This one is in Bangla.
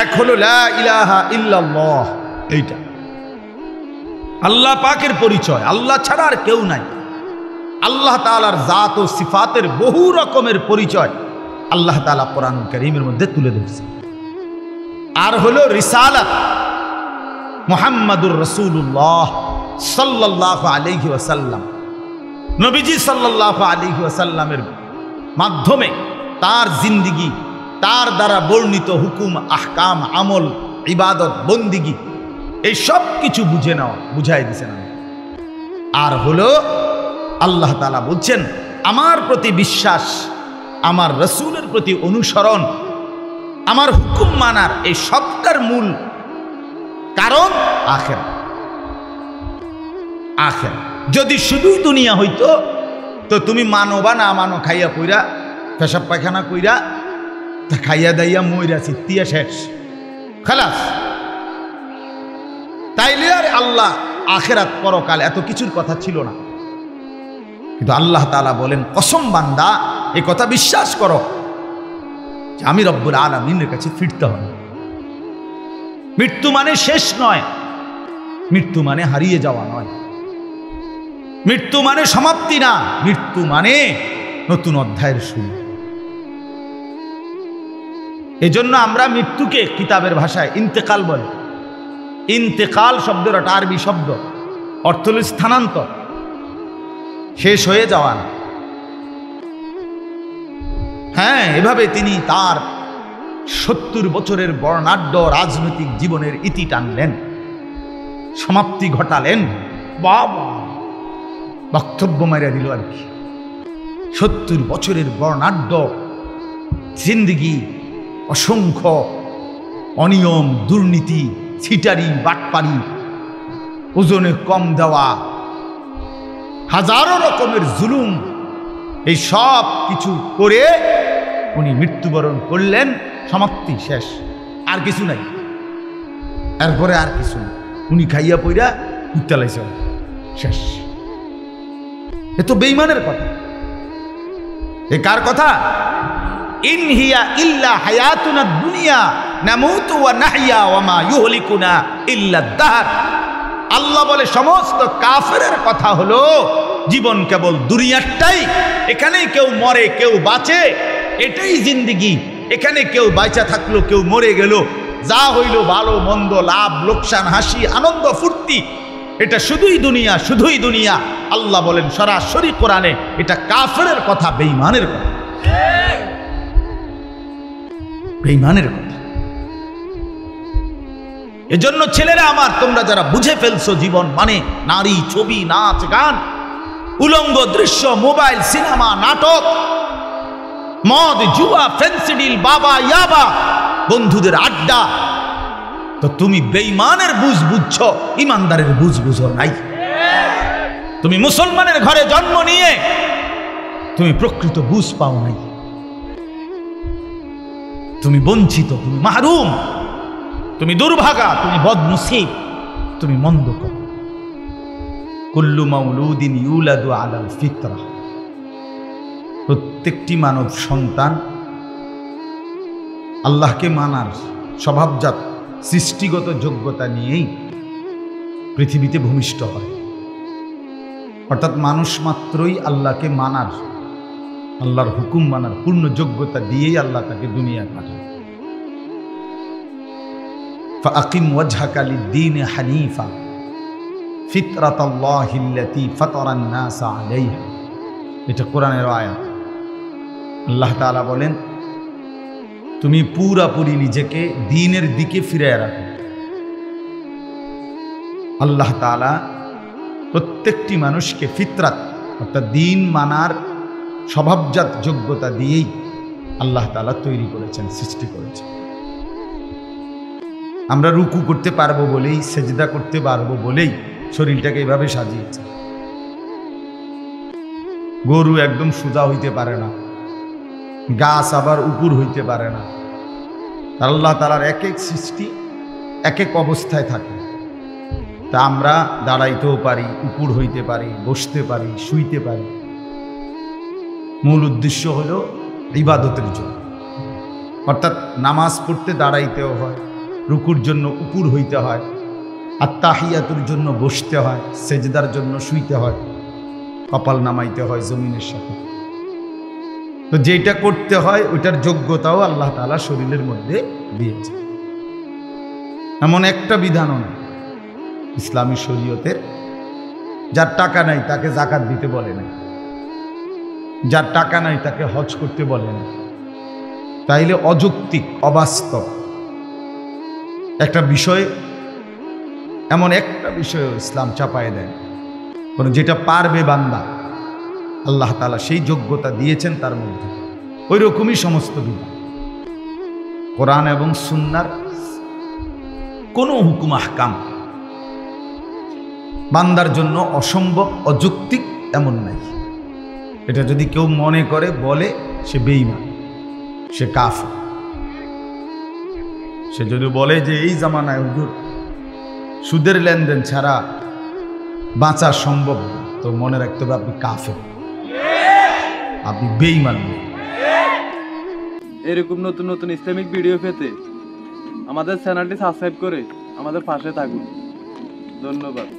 এক হলো লা ইলাহা ইল্লাল্লাহ, এইটা আল্লাহ পাকের পরিচয়, আল্লাহ ছাড়া আর কেউ নাই। আল্লাহ তাআলার জাত ও সিফাতের বহু রকমের পরিচয় আল্লাহ তাআলা কোরআন কারীমের মধ্যে তুলে ধরছে। আর হলো রিসালাত, মুহাম্মাদুর রাসূলুল্লাহ সাল্লাল্লাহু আলাইহি ওয়াসাল্লাম, নবীজি সাল্লাল্লাহু আলাইহি ওয়াসাল্লামের মাধ্যমে তার জিন্দেগি, তার দ্বারা বর্ণিত হুকুম, আহকাম, আমল, ইবাদত, বন্দিগি, এই সব কিছু বুঝে নেওয়া, বুঝাই দিছেন। আর হলো আল্লাহ তাআলা বলছেন আমার প্রতি বিশ্বাস, আমার রাসূলের প্রতি অনুসরণ, আমার হুকুম মানার এই সবটার মূল কারণ আখিরাত। আখিরাত যদি শুধুই দুনিয়া হইতো তো তুমি মানো বা না মানো, খাইয়া কইরা, পেশাব পায়খানা কইরা, খাইয়া দাইয়া মইরা চিত্তিয়া শেষ, খালাস। তাইলে আর আল্লাহ আখিরাত পরকাল এত কিছুর কথা ছিল না। কিন্তু আল্লাহ তাআলা বলেন কসম বান্দা এই কথা বিশ্বাস করো যে আমি রব্বুল আলামিনের কাছে ফিরতে হবে। মৃত্যু মানে শেষ নয়, মৃত্যু মানে হারিয়ে যাওয়া নয়, মৃত্যু মানে সমাপ্তি না, মৃত্যু মানে নতুন অধ্যায়ের শুরু। এজন্য আমরা মৃত্যুকে কিতাবের ভাষায় ইন্তেকাল বলে। ইন্তেকাল শব্দের একটা আরবি শব্দ, অর্থ হল স্থানান্তর, শেষ হয়ে যাওয়া না। হ্যাঁ, এভাবে তিনি তার 70 বছরের বর্ণাঢ্য রাজনৈতিক জীবনের ইতি টানলেন, সমাপ্তি ঘটালেন। বাবা, বক্তব্য মাইরা দিল আর কি। 70 বছরের বর্ণাঢ্য জিন্দেগি, অসংখ্য অনিয়ম, দুর্নীতি, ছিটারি, বাটপারি, ওজনে কম দেওয়া, হাজারো রকমের জুলুম, এই সব কিছু করে উনি মৃত্যুবরণ করলেন। সমাপ্তি, শেষ, আর কিছু নাই, এরপরে আর কিছু না। উনি খাইয়া পইরা উত্তালাইছেন, শেষ। এ তো বেঈমানের কথা। এ কার কথা? ইন হিয়া ইল্লা হায়াতুনা দুনিয়া নামুতু ওয়া নাহইয়া ওয়া মা ইউহলিকুনা ইল্লা দাহর। আল্লাহ বলে সমস্ত কাফেরের কথা হলো জীবন কেবল দুনিয়াটাই, এখানেই কেউ মরে কেউ বাঁচে, এটাই জিন্দেগি। এখানে কেউ বাইচা থাকলো, কেউ মরে গেল, যা হইল ভালো মন্দ, লাভ লোকসান, হাসি আনন্দ ফুর্তি, এটা শুধুই দুনিয়া, শুধুই দুনিয়া। আল্লাহ বলেন সরাসরি কোরআনে এটা কাফেরের কথা, বেঈমানের কথা, বেঈমানের কথা। এজন্য ছেলেরা আমার, তোমরা যারা বুঝে ফেলছো জীবন মানে নারী, ছবি, নাচ, গান, উলঙ্গ দৃশ্য, মোবাইল, সিনেমা, নাটক, মদ, জুয়া, ফেন্সিডিল, বাবা, ইয়াবা, বন্ধুদের আড্ডা, তো তুমি বেঈমানের বুঝ বুঝছো, ইমানদারের বুঝ বুঝো নাই। তুমি মুসলমানের ঘরে জন্ম নিয়ে তুমি প্রকৃত বুঝ পাও নাই। তুমি বঞ্চিত, তুমি মাহরুম, তুমি দুর্ভাগা, তুমি বদনসিব, তুমি মন্দ কর। কুল্লু মাউলুদিন ইউলাদু আলাল ফিতরা। প্রত্যেকটি মানব সন্তান আল্লাহকে মানার স্বভাবজাত সৃষ্টিগত যোগ্যতা নিয়েই পৃথিবীতে ভূমিষ্ঠ হয়। অর্থাৎ মানুষ মাত্রই আল্লাহকে মানার, আল্লাহর হুকুম মানার পূর্ণ যোগ্যতা দিয়েই আল্লাহ তাকে দুনিয়ায় পাঠায়। ফাআকিম ওয়াজহাকা লিদ-দীন হানিফা ফিতরাতাল্লাহিল্লাতী ফাতারান নাস আলাইহা। এটা কোরআনের আয়াত। আল্লাহ তাআলা বলেন তুমি পুরাপুরি নিজেকে দ্বীনের দিকে ফিরিয়ে রাখো। আল্লাহ তাআলা প্রত্যেকটি মানুষকে ফিতরাত অর্থাৎ দ্বীন মানার স্বভাবজাত যোগ্যতা দিয়েই আল্লাহ তাআলা তৈরি করেছেন, সৃষ্টি করেছেন। আমরা রুকু করতে পারবো বলেই, সেজদা করতে পারবো বলেই শরীরটাকে এইভাবে সাজিয়েছে। গরু একদম সোজা হইতে পারে না, গাছ আবার উপর হইতে পারে না। আল্লাহ তাআলার এক এক সৃষ্টি এক এক অবস্থায় থাকে। তা আমরা দাঁড়াইতেও পারি, উপর হইতে পারি, বসতে পারি, শুইতে পারি। মূল উদ্দেশ্য হলো ইবাদতের জন্য। অর্থাৎ নামাজ পড়তে দাঁড়াইতেও হয়, রুকুর জন্য উপুর হইতে হয়, আর তাহিয়াতুর জন্য বসতে হয়, সেজদার জন্য শুইতে হয়, কপাল নামাইতে হয় জমিনের সাথে। তো যেটা করতে হয় ওইটার যোগ্যতাও আল্লাহ তাআলা শরীরের মধ্যে দিয়েছে। এমন একটা বিধানও নেই ইসলামী শরীয়তের যার টাকা নাই তাকে যাকাত দিতে বলে না, যার টাকা নাই তাকে হজ করতে বলে না। তাইলে অযৌক্তিক, অবাস্তব একটা বিষয়, এমন একটা বিষয় ইসলাম চাপায় দেয়, যেটা পারবে বান্দা আল্লাহ তাআলা সেই যোগ্যতা দিয়েছেন তার মধ্যে। ওই রকমই সমস্ত বিধান কোরআন এবং সুন্নাহর কোনো হুকুম আহকাম বান্দার জন্য অসম্ভব, অযৌক্তিক এমন নাই। এটা যদি কেউ মনে করে বলে সে বেঈমান, সে কাফের। সে যদি বলে যে এই জামানায় হুজুর সুদের লেনদেন ছাড়া বাঁচা সম্ভব না, তো মনে রাখতে হবে আপনি কাফের, আপনি বেঈমান। এরকম নতুন নতুন ইসলামিক ভিডিও পেতে আমাদের চ্যানেলটি সাবস্ক্রাইব করে আমাদের পাশে থাকুন। ধন্যবাদ।